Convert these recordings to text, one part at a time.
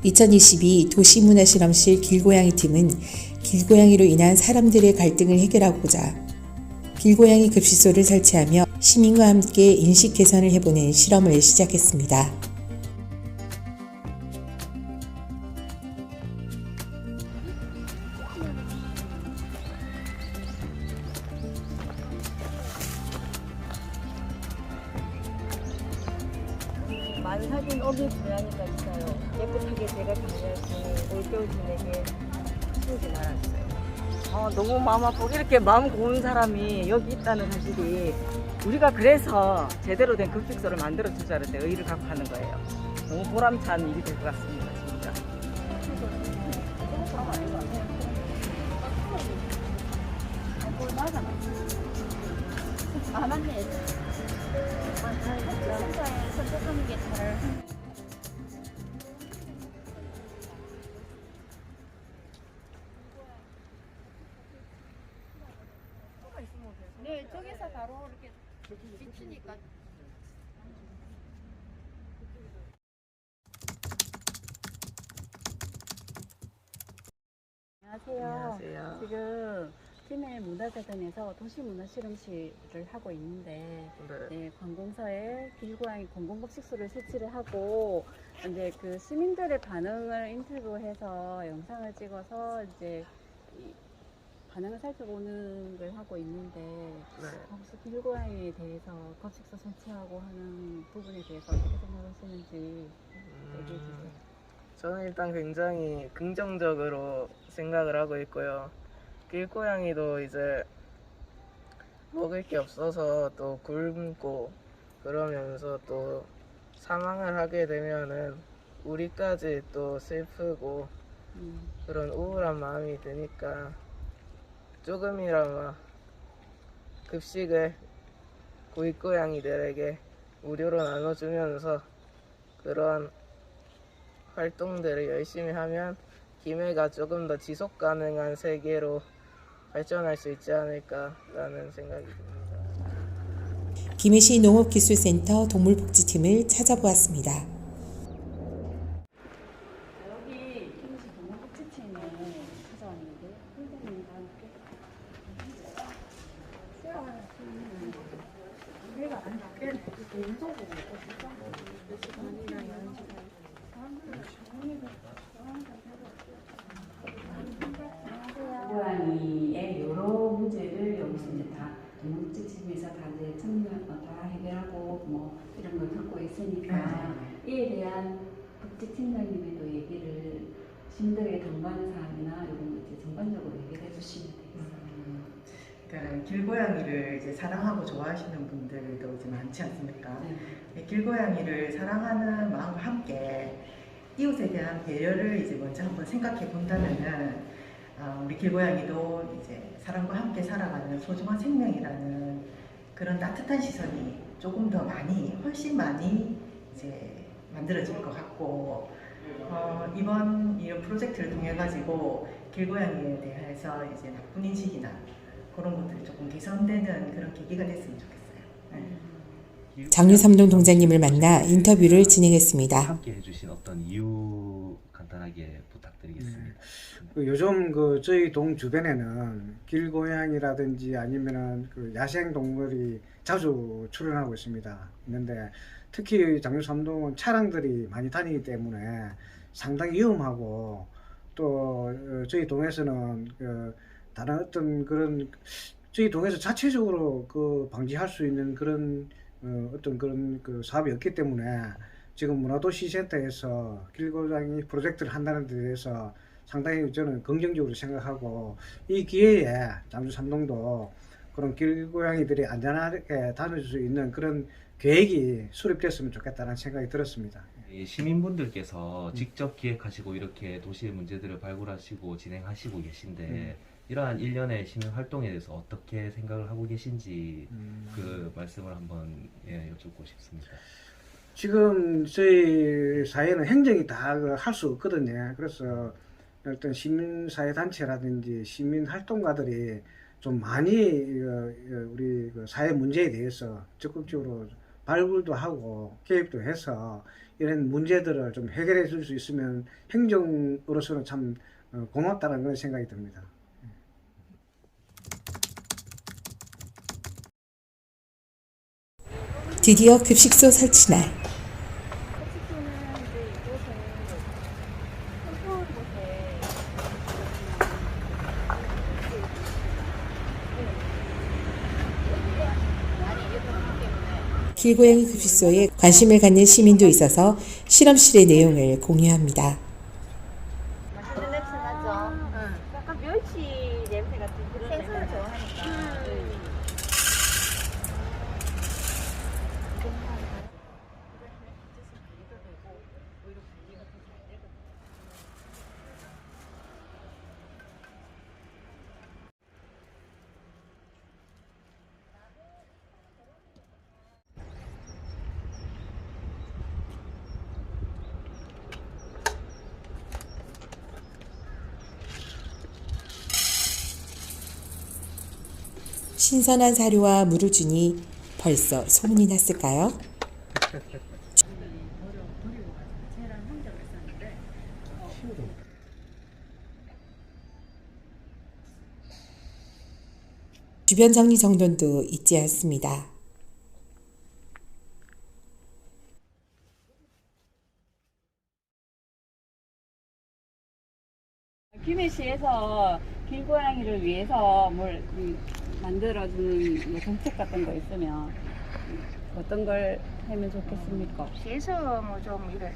2022 도시문화실험실 길고양이 팀은 길고양이로 인한 사람들의 갈등을 해결하고자 길고양이 급식소를 설치하며 시민과 함께 인식 개선을 해보는 실험을 시작했습니다. 많이 사귄 어미 고양이가 있어요. 깨끗하게 제가 관리할수 올겨울 지내게 키우지 말았어요. 너무 마음 아프고 이렇게 마음 고운 사람이 여기 있다는 사실이 우리가 그래서 제대로 된 급식소를 만들어 주자는데 의의를 갖고 하는 거예요. 너무 보람찬 일이 될 것 같습니다, 진짜. 아 맞네. 진짜에 선택하는 게 잘. 네, 저기서 바로 이렇게 비추니까. 안녕하세요. 지금 팀의 문화재단에서 도시문화실험실을 하고 있는데 네, 관공서에 길고양이 공공급식소를 설치를 하고 이제 그 시민들의 반응을 인터뷰해서 영상을 찍어서 이제 반응을 살펴보는 걸 하고 있는데 혹시 길고양이에 대해서 급식소 설치하고 하는 부분에 대해서 어떻게 생각하시는지 얘기해 주세요. 저는 일단 굉장히 긍정적으로 생각을 하고 있고요. 길고양이도 이제 먹을 게 없어서 또 굶고 그러면서 또 사망을 하게 되면은 우리까지 또 슬프고 그런 우울한 마음이 드니까 조금이나마 급식을 길고양이들에게 무료로 나눠주면서 그런 활동들을 열심히 하면 김해가 조금 더 지속 가능한 세계로 발전할 수 있지 않을까라는 생각이 듭니다. 김해시 농업기술센터 동물복지팀을 찾아보았습니다. 여기 김해시 동물복지팀에 찾아왔는데 선생님과 함께 우리가 안 꽤 운동보고 고양이의 여러 문제를 여기서 이제 다 동물복지팀에서 다 이제 다 해결하고 뭐 이런 걸 듣고 있으니까 이에 대한 복지팀장님의 또 얘기를 시민들에게 당부하는 사항이나 이런 거 이제 전반적으로 얘기해 주시면 되겠어요. 그러니까 길고양이를 이제 사랑하고 좋아하시는 분들도 이제 많지 않습니까? 네. 길고양이를 사랑하는 마음과 함께 이웃에 대한 배려를 이제 먼저 한번 생각해 본다면은 우리 길고양이도 이제 사람과 함께 살아가는 소중한 생명이라는 그런 따뜻한 시선이 조금 더 훨씬 많이 이제 만들어질 것 같고 이번 프로젝트를 통해 가지고 길고양이에 대해서 이제 나쁜 인식이나 그런 것들이 조금 개선되는 그런 계기가 됐으면 좋겠어요. 네. 장유삼동 동장님을 만나 인터뷰를 진행했습니다. 함께 해주신 어떤 이유 간단하게 부탁드리겠습니다. 요즘 저희 동 주변에는 길고양이라든지 아니면은 야생 동물이 자주 출현하고 있는데 특히 장유삼동은 차량들이 많이 다니기 때문에 상당히 위험하고 또 저희 동에서는 다른 어떤 그런 저희 동에서 자체적으로 방지할 수 있는 그런 어떤 그런 사업이 없기 때문에 지금 문화도시센터에서 길고양이 프로젝트를 한다는 데 대해서 상당히 저는 긍정적으로 생각하고 이 기회에 장주삼동도 그런 길고양이들이 안전하게 다닐 수 있는 그런 계획이 수립됐으면 좋겠다는 생각이 들었습니다. 시민분들께서 직접 기획하시고 이렇게 도시의 문제들을 발굴하시고 진행하시고 계신데 이러한 일련의 시민 활동에 대해서 어떻게 생각을 하고 계신지 그 말씀을 한번 여쭙고 싶습니다. 지금 저희 사회는 행정이 다 할 수 없거든요. 그래서 어떤 시민사회단체라든지 시민활동가들이 좀 많이 우리 사회 문제에 대해서 적극적으로 발굴도 하고 개입도 해서 이런 문제들을 좀 해결해 줄 수 있으면 행정으로서는 참 고맙다는 그런 생각이 듭니다. 드디어 급식소 설치 날. 급식소는 이제 이곳은 컴포울 곳에 길고양이 급식소에 관심을 갖는 시민도 있어서 실험실의 내용을 공유합니다. 맛있는 냄새 나죠? 약간 멸치 냄새 같은 그런 생선을 냄새. 좋아하니까. 신선한 사료와 물을 주니 벌써 소문이 났을까요? 주변 정리정돈도 잊지 않습니다. 김해시에서 길고양이를 위해서 뭘 만들어주는 뭐 정책 같은 거 있으면 어떤 걸 하면 좋겠습니까? 시에서 뭐 좀 이래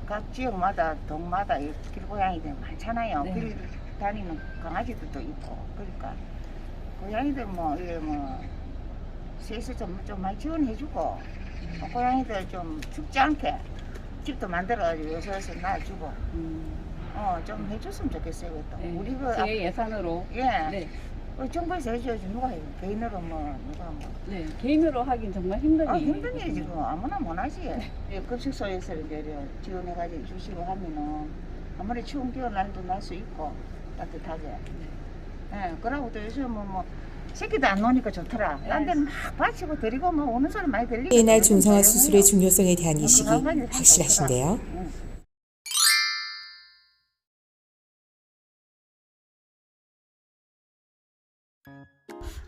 각 지역마다 동마다 이 길고양이들 많잖아요. 네. 길 다니는 강아지들도 있고 그러니까 고양이들 뭐 이래 뭐 시에서 좀 많이 지원해주고 고양이들 좀 춥지 않게 집도 만들어가지고 요새서 놔주고 좀 해줬으면 좋겠어요. 또 네. 우리 그 제 예산으로 예. 네. 정부에서 해줘야지 누가 해요? 개인으로 뭐 누가 뭐 네. 개인으로 하긴 정말 힘든 힘든 일이거든요. 일이지 그거 아무나 못하지. 예, 급식소에서 이제 지원해가지고 주시고 하면은 아무리 추운 겨울 날도 날 수 있고 따뜻하게. 예, 그러고 또 요즘 뭐 새끼도 안 노니까 좋더라. 딴 데는 막 바치고 데리고 뭐 오는 소리 많이 들리고. 이날 중성화 수술의 중요성에 대한 인식이 확실하신데요.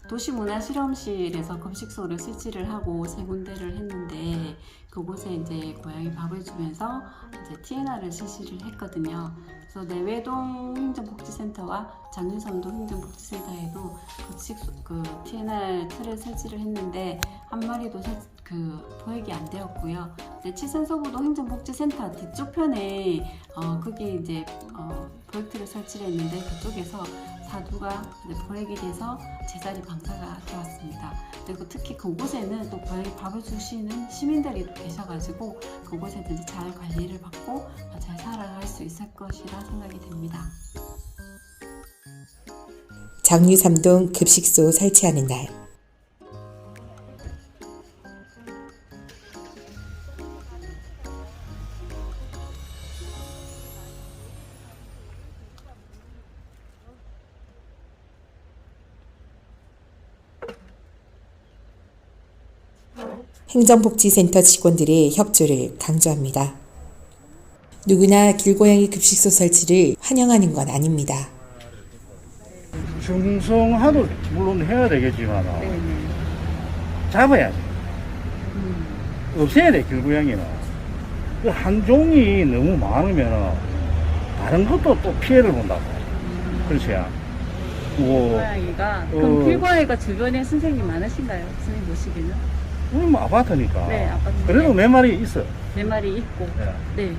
도시문화실험실에서 급식소를 설치를 하고 3군데를 했는데 그곳에 이제 고양이 밥을 주면서 이제 TNR을 실시를 했거든요. 그래서 내외동 행정복지센터와 장유섬도 행정복지센터에도 급식소 TNR 틀을 설치를 했는데 한 마리도 보획이 안 되었고요. 이제 치산서부도 행정복지센터 뒤쪽 편에 거기 이제 프로젝트를 설치를 했는데 그쪽에서 사두가 보획이 돼서 제자리 방사가 되었습니다. 그리고 특히 그곳에는 또 고양이 밥을 주시는 시민들이 또 계셔가지고 그곳에도 이제 잘 관리를 받고 잘 살아갈 수 있을 것이라 생각이 됩니다. 장유3동 급식소 설치하는 날. 행정복지센터 직원들의 협조를 강조합니다. 누구나 길고양이 급식소 설치를 환영하는 건 아닙니다. 중성화도 물론 해야 되겠지만 잡아야지. 없애야 돼. 길고양이는 그 한 종이 너무 많으면 다른 것도 또 피해를 본다고. 그렇지. 길고양이가 그럼 길고양이가 주변에 선생님 많으신가요? 선생님 보시기에는? 우리 뭐 아파트니까. 네, 아파트. 그래도 몇 마리 있어. 4마리 있고. 네.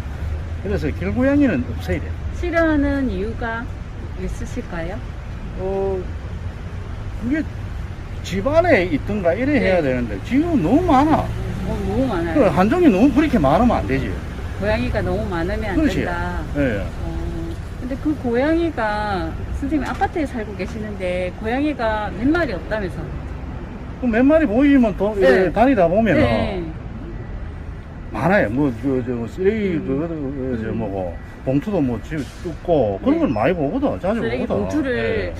그래서 길고양이는 없애야 돼. 싫어하는 이유가 있으실까요? 그게 집안에 있든가 이래 해야 되는데 지금 너무 많아. 너무 많아요. 그 한 종이 너무 그렇게 많으면 안 되지. 고양이가 너무 많으면 안 그렇지. 된다. 예. 근데 그 고양이가 선생님 아파트에 살고 계시는데 고양이가 몇 마리 없다면서? 그 몇 마리 보이면 또 네. 다니다 보면은 네. 많아요. 뭐 쓰레기 뭐고 봉투도 뭐 뜯고 그런 걸 많이 보거든. 자주 쓰레기 보거든. 봉투를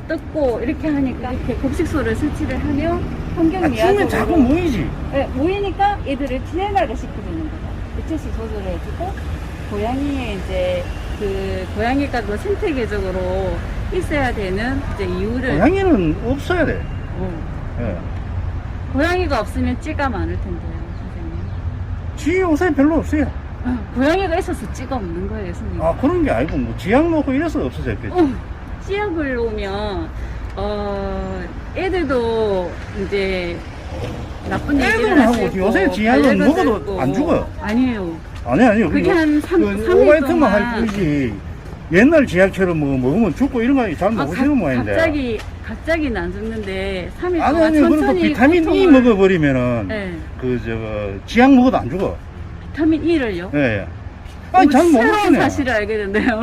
예. 뜯고 이렇게 하니까 이렇게 급식소를 설치를 하면 환경 아침에 미화적으로 자꾸 모이지. 네, 모이니까 얘들을 진행하게 시키는 거죠. BTC 조절해주고 고양이의 이제 그 고양이가 그 생태계적으로 있어야 되는 이제 이유를 고양이는 없어야 돼. 예. 고양이가 없으면 찌가 많을 텐데요, 선생님. 지 요새 별로 없어요. 고양이가 있어서 찌가 없는 거예요, 선생님. 아, 그런 게 아니고, 뭐, 지약 놓고 이래서 없어졌겠지. 찌약을 놓으면 애들도 이제 나쁜 얘기를 애들은 할수 하고, 있고 요새 지약은 반려견도 먹어도 있고. 안 죽어요. 아니에요. 아니요. 그게 한 3일 오바이트만 할 동안 뿐이지. 옛날 지약처럼 뭐, 먹으면 죽고 이런 거 잘 모르시는 모양인데. 갑자기는 안 죽는데 3일 아니, 동안 그리고 천천히 비타민 E 먹어버리면은, 네. 지약 먹어도 안 죽어. 비타민 E를요? 예. 아니, 잘 새로운 모르시네. 사실을 알게 된대요.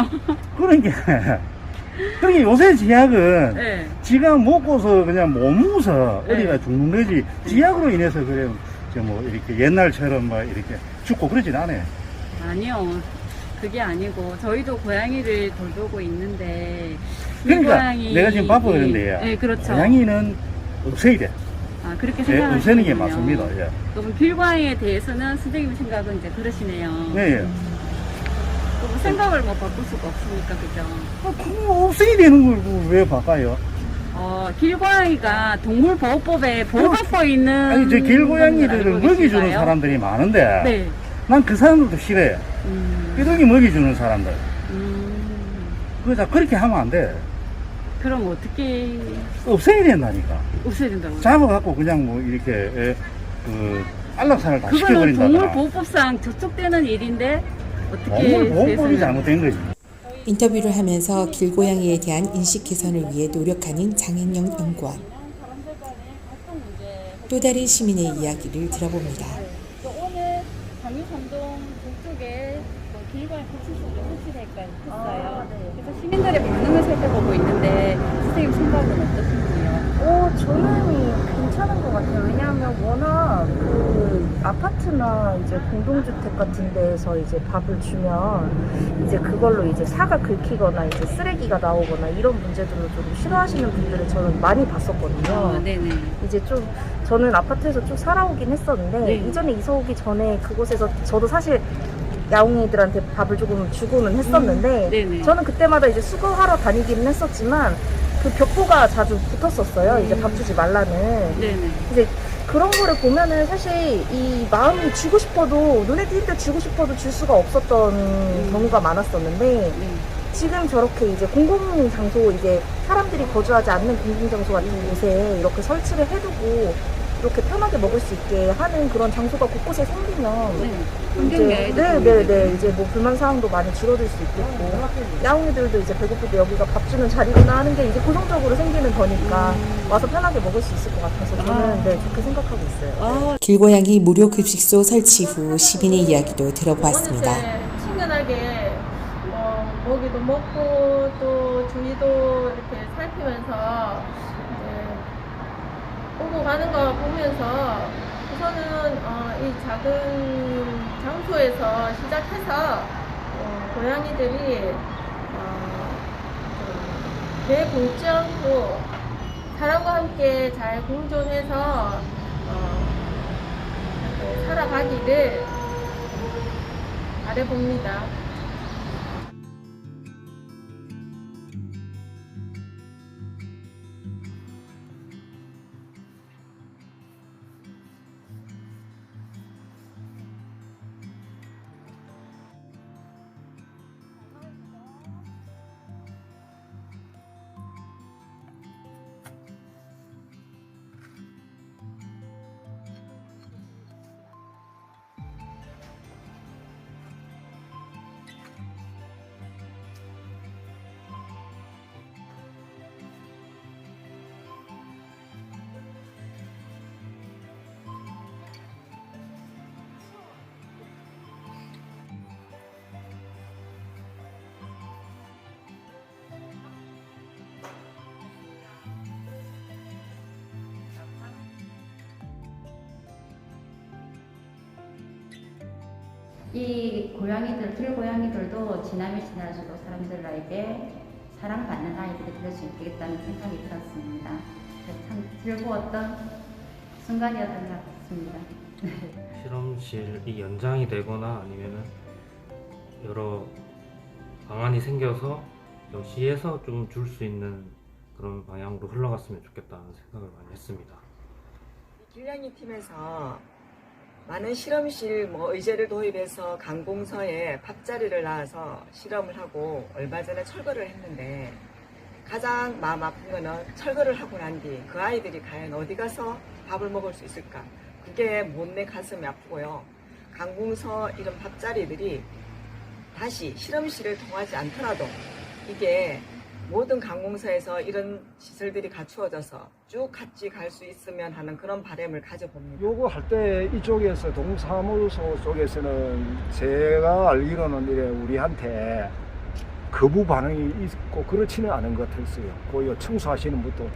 그러니까 요새 지약은 네. 지가 먹고서 그냥 못 먹어서 네. 어디가 죽는 거지. 지약으로 인해서 그래 뭐 이렇게 옛날처럼 막 이렇게 죽고 그러진 않아요. 아니요. 그게 아니고 저희도 고양이를 돌보고 있는데 이 그러니까 고양이 내가 지금 바쁘는데 네, 그렇죠. 고양이는 없애야 돼. 아, 그렇게 예, 생각하시는군요. 없애는 게 맞습니다. 예. 그럼 길고양이에 대해서는 선생님 생각은 이제 그러시네요. 네. 그럼 생각을 뭐 바꿀 수가 없으니까 그죠? 그거 없애야 되는 걸 왜 바꿔요? 길고양이가 동물보호법에 보호받고 있는 아니 저 걸 길고양이들을 알고 먹여주는 계신가요? 사람들이 많은데 네. 난 그 사람들도 싫어해. 삐둥이 먹여주는 사람들. 그래서 그렇게 하면 안 돼. 그럼 어떻게 없애야 된다니까. 없애야 된다고? 잡아갖고 그냥 뭐 이렇게 안락사를 다 그거는 시켜버린다거나. 동물보호법상 저촉되는 일인데 어떻게 동물보호법이 세상에- 잘못된 거지. 인터뷰를 하면서 길고양이에 대한 인식 개선을 위해 노력하는 장인영 연구원. 또 다른 시민의 이야기를 들어봅니다. 오늘 장유삼동 북쪽에 길고양이 급식소를 설치했어요. 그래서 시민들의 반응을 살펴보고 있는데 선생님 생각은 어떠신지요? 저는 괜찮은 것 같아요. 왜냐하면 워낙 그 아파트나 이제 공동주택 같은 데에서 이제 밥을 주면 이제 그걸로 이제 사가 긁히거나 이제 쓰레기가 나오거나 이런 문제들을 좀 싫어하시는 분들을 저는 많이 봤었거든요. 네네. 이제 좀 저는 아파트에서 쭉 살아오긴 했었는데 네. 이전에 이사 오기 전에 그곳에서 저도 사실 야옹이들한테 밥을 조금 주고는 했었는데 네네. 저는 그때마다 이제 수거하러 다니기는 했었지만 그 벽보가 자주 붙었었어요. 이제 밥 주지 말라는. 네네. 이제 그런 거를 보면은 사실 이 마음이 주고 싶어도 눈에 띄일 때 주고 싶어도 줄 수가 없었던 경우가 많았었는데 네. 지금 저렇게 이제 공공장소 이제 사람들이 거주하지 않는 공공장소 같은 곳에 이렇게 설치를 해두고 이렇게 편하게 먹을 수 있게 하는 그런 장소가 곳곳에 생기면 네. 이제 네네네 이제 뭐 불만 사항도 많이 줄어들 수 있겠고 야옹이들도 이제 배고플 때 여기가 밥 주는 자리구나 하는 게 이제 고정적으로 생기는 거니까 와서 편하게 먹을 수 있을 것 같아서 저는 네 좋게 생각하고 있어요. 길고양이 무료 급식소 설치 후 시민의 이야기도 들어보았습니다. 친근하게 먹이도 먹고 또 주위도 이렇게 살피면서 오고 가는 거 보면서 우선은 이 작은 장소에서 시작해서 고양이들이 내보지 않고 사람과 함께 잘 공존해서 살아가기를 바라봅니다. 이 고양이들, 길고양이들도 지나면 지날수록 사람들에게 사랑받는 아이들이 될 수 있겠다는 생각이 들었습니다. 참 즐거웠던 순간이었던 것 같습니다. 실험실이 연장이 되거나 아니면은 여러 방안이 생겨서 시에서 좀 줄 수 있는 그런 방향으로 흘러갔으면 좋겠다는 생각을 많이 했습니다. 길냥이 팀에서 많은 실험실 의제를 도입해서 강공서에 밥자리를 놔서 실험을 하고 얼마 전에 철거를 했는데 가장 마음 아픈 거는 철거를 하고 난 뒤 그 아이들이 과연 어디 가서 밥을 먹을 수 있을까? 그게 못내 가슴이 아프고요. 강공서 이런 밥자리들이 다시 실험실을 통하지 않더라도 이게 모든 강공서에서 이런 시설들이 갖추어져서 쭉 같이 갈 수 있으면 하는 그런 바람을 가져봅니다. 요거 할 때 이쪽에서 동사무소 쪽에서는 제가 알기로는 이래 우리한테 거부 반응이 있고 그렇지는 않은 것 같았어요. 그 청소하시는 분도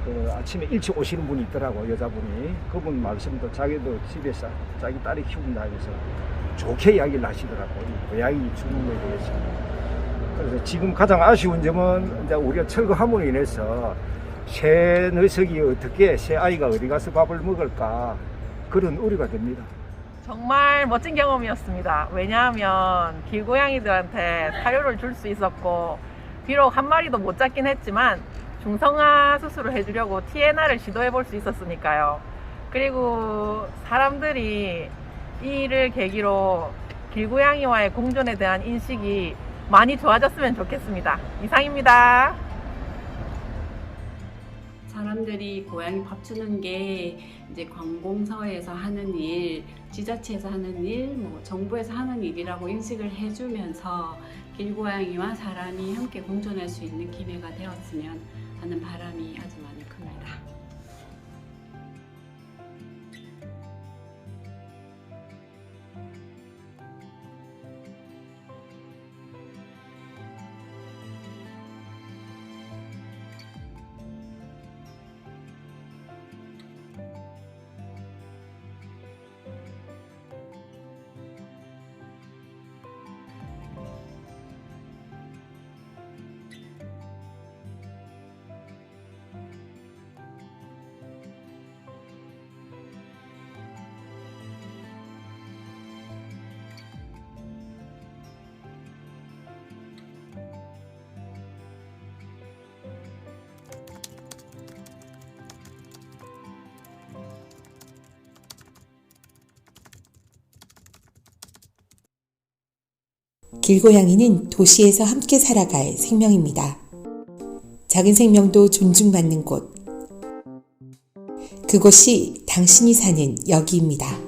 그 아침에 일찍 오시는 분이 있더라고, 여자분이. 그분 말씀도 자기도 집에서 자기 딸이 키운다 해서 좋게 이야기를 하시더라고, 이 고양이 죽는 거에 대해서. 그래서 지금 가장 아쉬운 점은 이제 우리가 철거함으로 인해서 새 녀석이 어떻게, 새 아이가 어디 가서 밥을 먹을까, 그런 우려가 됩니다. 정말 멋진 경험이었습니다. 왜냐하면 길고양이들한테 사료를 줄 수 있었고, 비록 한 마리도 못 잡긴 했지만 중성화 수술을 해주려고 TNR을 시도해 볼 수 있었으니까요. 그리고 사람들이 이 일을 계기로 길고양이와의 공존에 대한 인식이 많이 좋아졌으면 좋겠습니다. 이상입니다. 사람들이 고양이 밥 주는 게 이제 관공서에서 하는 일, 지자체에서 하는 일, 정부에서 하는 일이라고 인식을 해주면서 길고양이와 사람이 함께 공존할 수 있는 기회가 되었으면 하는 바람이 아주 많이 큽니다. 길고양이는 도시에서 함께 살아갈 생명입니다. 작은 생명도 존중받는 곳. 그곳이 당신이 사는 여기입니다.